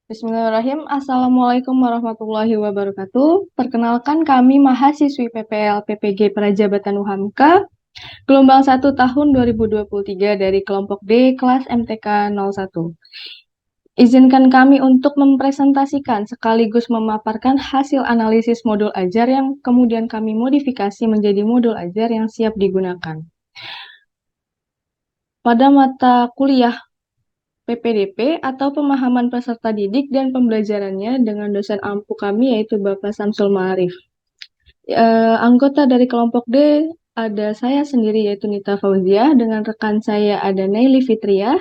Bismillahirrahmanirrahim. Assalamualaikum warahmatullahi wabarakatuh. Perkenalkan kami mahasiswi PPL PPG Prajabatan Uhamka, gelombang 1 tahun 2023 dari kelompok D kelas MTK 01. Izinkan kami untuk mempresentasikan sekaligus memaparkan hasil analisis modul ajar yang kemudian kami modifikasi menjadi modul ajar yang siap digunakan. Pada mata kuliah PPDP atau pemahaman peserta didik dan pembelajarannya dengan dosen ampu kami yaitu Bapak Samsul Ma'arif. Anggota dari kelompok D ada saya sendiri yaitu Nita Fauziah, dengan rekan saya ada Naili Fitriah,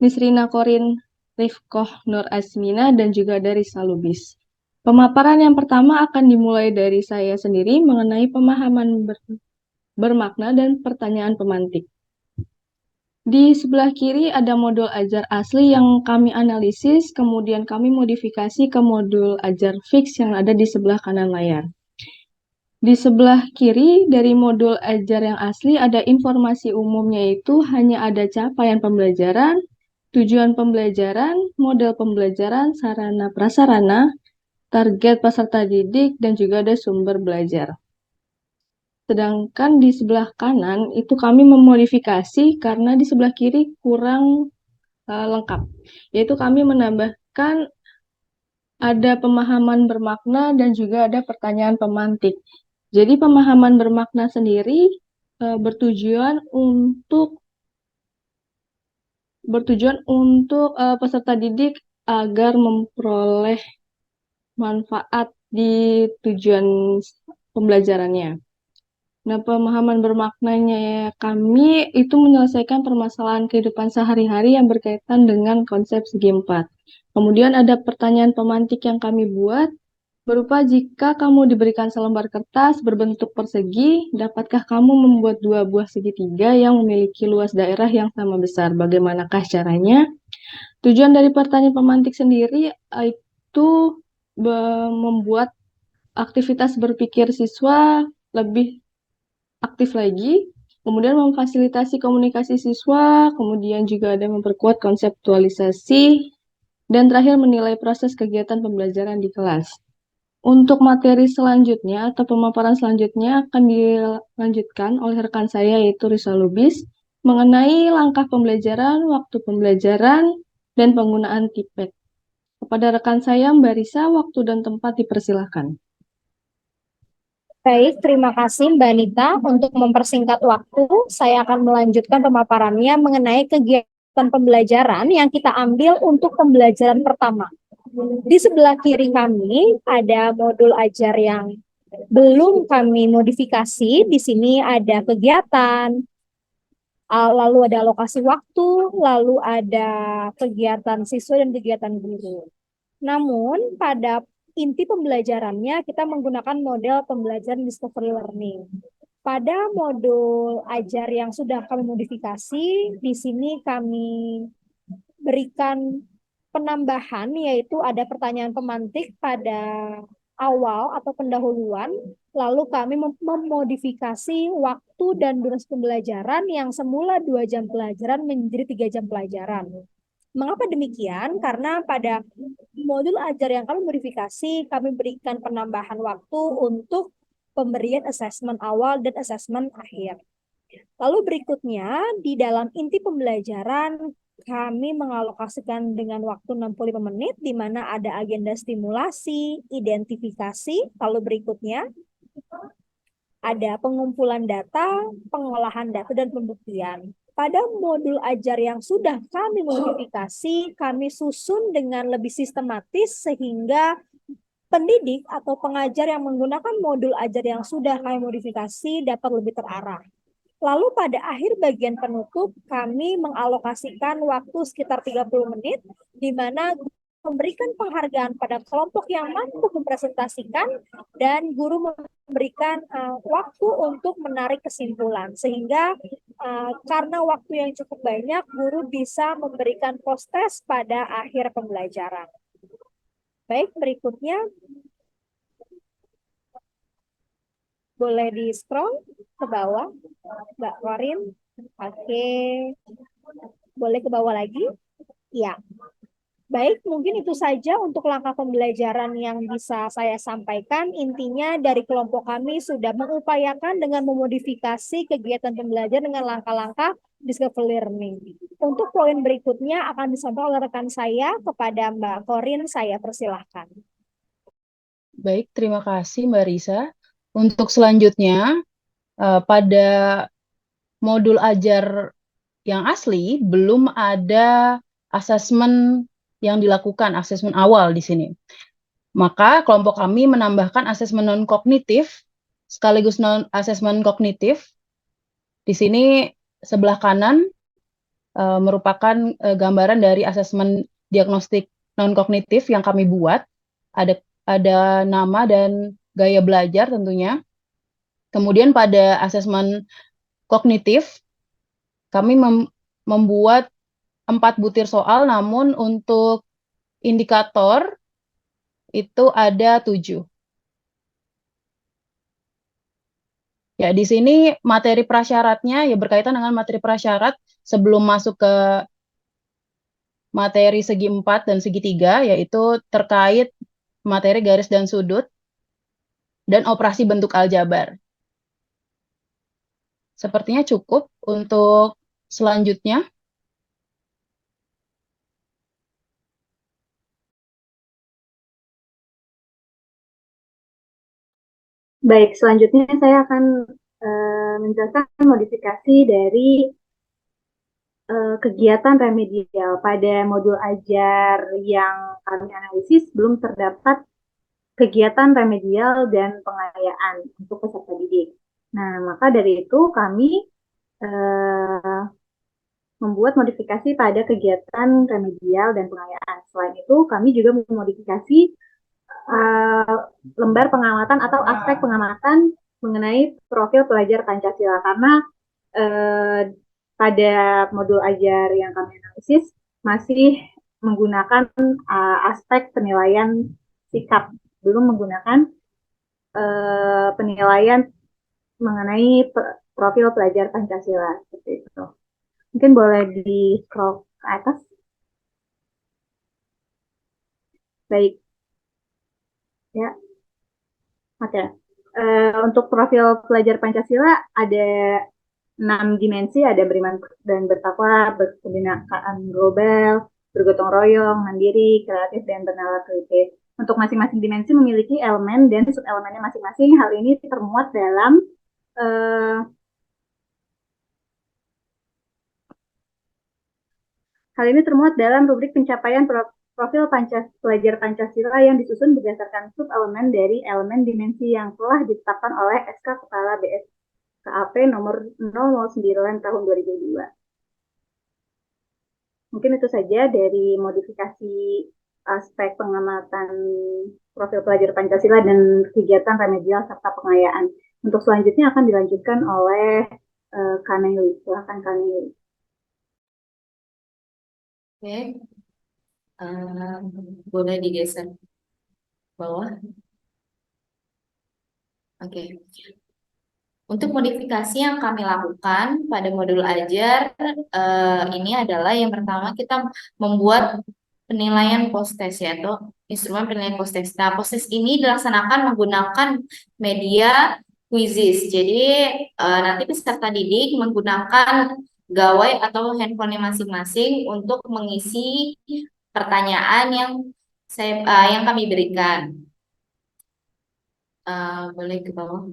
Nisrina Korin, Rifkoh Nur Asmina, dan juga dari Salubis. Pemaparan yang pertama akan dimulai dari saya sendiri mengenai pemahaman bermakna dan pertanyaan pemantik. Di sebelah kiri ada modul ajar asli yang kami analisis, kemudian kami modifikasi ke modul ajar fix yang ada di sebelah kanan layar. Di sebelah kiri dari modul ajar yang asli ada informasi umumnya, yaitu hanya ada capaian pembelajaran, tujuan pembelajaran, model pembelajaran, sarana prasarana, target peserta didik, dan juga ada sumber belajar. Sedangkan di sebelah kanan itu kami memodifikasi karena di sebelah kiri kurang lengkap, yaitu kami menambahkan ada pemahaman bermakna dan juga ada pertanyaan pemantik. Jadi pemahaman bermakna sendiri bertujuan untuk peserta didik agar memperoleh manfaat di tujuan pembelajarannya. Nah, pemahaman bermaknanya kami itu menyelesaikan permasalahan kehidupan sehari-hari yang berkaitan dengan konsep segi empat. Kemudian ada pertanyaan pemantik yang kami buat, berupa jika kamu diberikan selembar kertas berbentuk persegi, dapatkah kamu membuat 2 buah segitiga yang memiliki luas daerah yang sama besar? Bagaimanakah caranya? Tujuan dari pertanyaan pemantik sendiri itu membuat aktivitas berpikir siswa lebih aktif lagi, kemudian memfasilitasi komunikasi siswa, kemudian juga ada memperkuat konseptualisasi, dan terakhir menilai proses kegiatan pembelajaran di kelas. Untuk materi selanjutnya atau pemaparan selanjutnya akan dilanjutkan oleh rekan saya yaitu Risa Lubis mengenai langkah pembelajaran, waktu pembelajaran, dan penggunaan TIPEK. Kepada rekan saya Mbak Risa, waktu dan tempat dipersilahkan. Baik, terima kasih Mbak Nita. Untuk mempersingkat waktu, saya akan melanjutkan pemaparannya mengenai kegiatan pembelajaran yang kita ambil untuk pembelajaran pertama. Di sebelah kiri kami ada modul ajar yang belum kami modifikasi. Di sini ada kegiatan, lalu ada alokasi waktu, lalu ada kegiatan siswa dan kegiatan guru. Namun pada inti pembelajarannya kita menggunakan model pembelajaran discovery learning. Pada modul ajar yang sudah kami modifikasi, di sini kami berikan penambahan, yaitu ada pertanyaan pemantik pada awal atau pendahuluan, lalu kami memodifikasi waktu dan durasi pembelajaran yang semula 2 jam pelajaran menjadi 3 jam pelajaran. Mengapa demikian? Karena pada modul ajar yang kami modifikasi, kami berikan penambahan waktu untuk pemberian asesmen awal dan asesmen akhir. Lalu berikutnya, di dalam inti pembelajaran, kami mengalokasikan dengan waktu 65 menit, di mana ada agenda stimulasi, identifikasi, lalu berikutnya ada pengumpulan data, pengolahan data, dan pembuktian. Pada modul ajar yang sudah kami modifikasi, kami susun dengan lebih sistematis sehingga pendidik atau pengajar yang menggunakan modul ajar yang sudah kami modifikasi dapat lebih terarah. Lalu pada akhir bagian penutup, kami mengalokasikan waktu sekitar 30 menit, di mana memberikan penghargaan pada kelompok yang mampu mempresentasikan dan guru memberikan waktu untuk menarik kesimpulan, sehingga karena waktu yang cukup banyak, guru bisa memberikan post test pada akhir pembelajaran. Baik, berikutnya boleh di scroll ke bawah, Mbak Warin. Oke. Boleh ke bawah lagi? Ya. Baik, mungkin itu saja untuk langkah pembelajaran yang bisa saya sampaikan. Intinya dari kelompok kami sudah mengupayakan dengan memodifikasi kegiatan pembelajaran dengan langkah-langkah discovery learning. Untuk poin berikutnya akan disampaikan oleh rekan saya kepada Mbak Korin, saya persilahkan. Baik, terima kasih Mbak Risa. Untuk selanjutnya, pada modul ajar yang asli belum ada asesmen yang dilakukan, asesmen awal di sini. Maka kelompok kami menambahkan asesmen non-kognitif sekaligus non-asesmen kognitif. Di sini sebelah kanan merupakan gambaran dari asesmen diagnostik non-kognitif yang kami buat. Ada nama dan gaya belajar tentunya. Kemudian pada asesmen kognitif, kami membuat 4 butir soal, namun untuk indikator itu ada 7. Ya, di sini materi prasyaratnya ya berkaitan dengan materi prasyarat sebelum masuk ke materi segi 4 dan segi 3, yaitu terkait materi garis dan sudut dan operasi bentuk aljabar. Sepertinya cukup untuk selanjutnya. Baik, selanjutnya saya akan menjelaskan modifikasi dari kegiatan remedial. Pada modul ajar yang kami analisis belum terdapat kegiatan remedial dan pengayaan untuk peserta didik. Nah, maka dari itu kami membuat modifikasi pada kegiatan remedial dan pengayaan. Selain itu, kami juga memodifikasi lembar pengamatan atau aspek pengamatan mengenai profil pelajar Pancasila, karena pada modul ajar yang kami analisis masih menggunakan aspek penilaian sikap, belum menggunakan penilaian mengenai profil pelajar Pancasila seperti itu. Mungkin boleh di scroll ke atas. Baik. Ya. Oke. Untuk profil pelajar Pancasila ada 6 dimensi, ada beriman dan bertakwa, berkebinekaan global, bergotong royong, mandiri, kreatif, dan bernalar kritis. Untuk masing-masing dimensi memiliki elemen dan sub-elemennya masing-masing. Hal ini termuat dalam rubrik pencapaian profil pelajar Pancasila yang disusun berdasarkan sub-elemen dari elemen dimensi yang telah ditetapkan oleh SK Kepala BSKAP nomor 009 tahun 2002. Mungkin itu saja dari modifikasi aspek pengamatan profil pelajar Pancasila dan kegiatan remedial serta pengayaan. Untuk selanjutnya akan dilanjutkan oleh Kaneli. Silakan Kaneli. Oke, boleh digeser bawah. Oke. Untuk modifikasi yang kami lakukan pada modul ajar ini adalah yang pertama kita membuat penilaian post-test, yaitu instrumen penilaian post-test. Nah, post-test ini dilaksanakan menggunakan media quizzes. Jadi nanti peserta didik menggunakan gawai atau handphone masing-masing untuk mengisi pertanyaan yang kami berikan. Boleh ke bawah.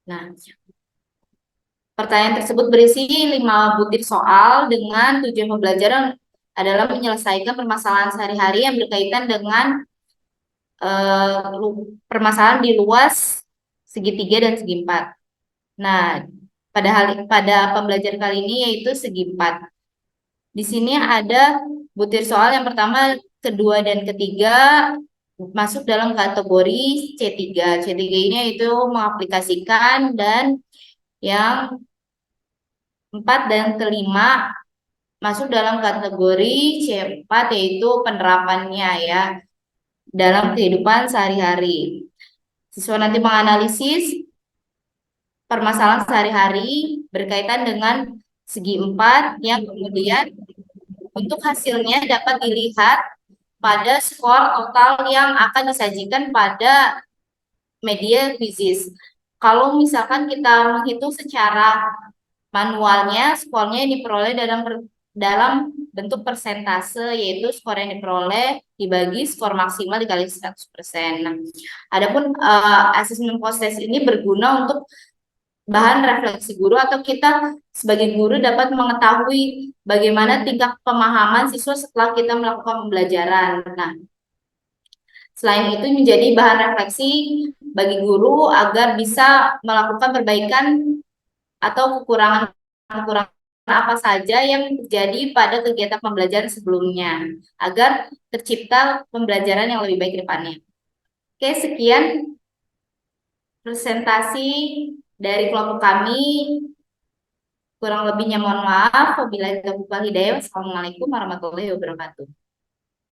Nah, pertanyaan tersebut berisi 5 butir soal dengan tujuan pembelajaran adalah menyelesaikan permasalahan sehari-hari yang berkaitan dengan permasalahan di luas segi 3 dan segi 4. Nah, pada pembelajaran kali ini yaitu segi 4. Di sini ada butir soal yang pertama, kedua, dan ketiga masuk dalam kategori C3. C3 ini yaitu mengaplikasikan, dan yang 4 dan kelima masuk dalam kategori C4 yaitu penerapannya ya dalam kehidupan sehari-hari. Siswa nanti menganalisis permasalahan sehari-hari berkaitan dengan segi 4 yang kemudian untuk hasilnya dapat dilihat pada skor total yang akan disajikan pada media quizzes. Kalau misalkan kita menghitung secara manualnya, skornya yang diperoleh dalam bentuk persentase, yaitu skor yang diperoleh dibagi skor maksimal dikali 100%. Nah, adapun assessment post test ini berguna untuk bahan refleksi guru atau kita sebagai guru dapat mengetahui bagaimana tingkat pemahaman siswa setelah kita melakukan pembelajaran. Nah, selain itu menjadi bahan refleksi bagi guru agar bisa melakukan perbaikan atau kekurangan apa saja yang terjadi pada kegiatan pembelajaran sebelumnya agar tercipta pembelajaran yang lebih baik ke depannya. Oke, sekian presentasi dari kelompok kami. Kurang lebihnya mohon maaf. Wabillahi taufiq wal hidayah. Wassalamualaikum warahmatullahi wabarakatuh.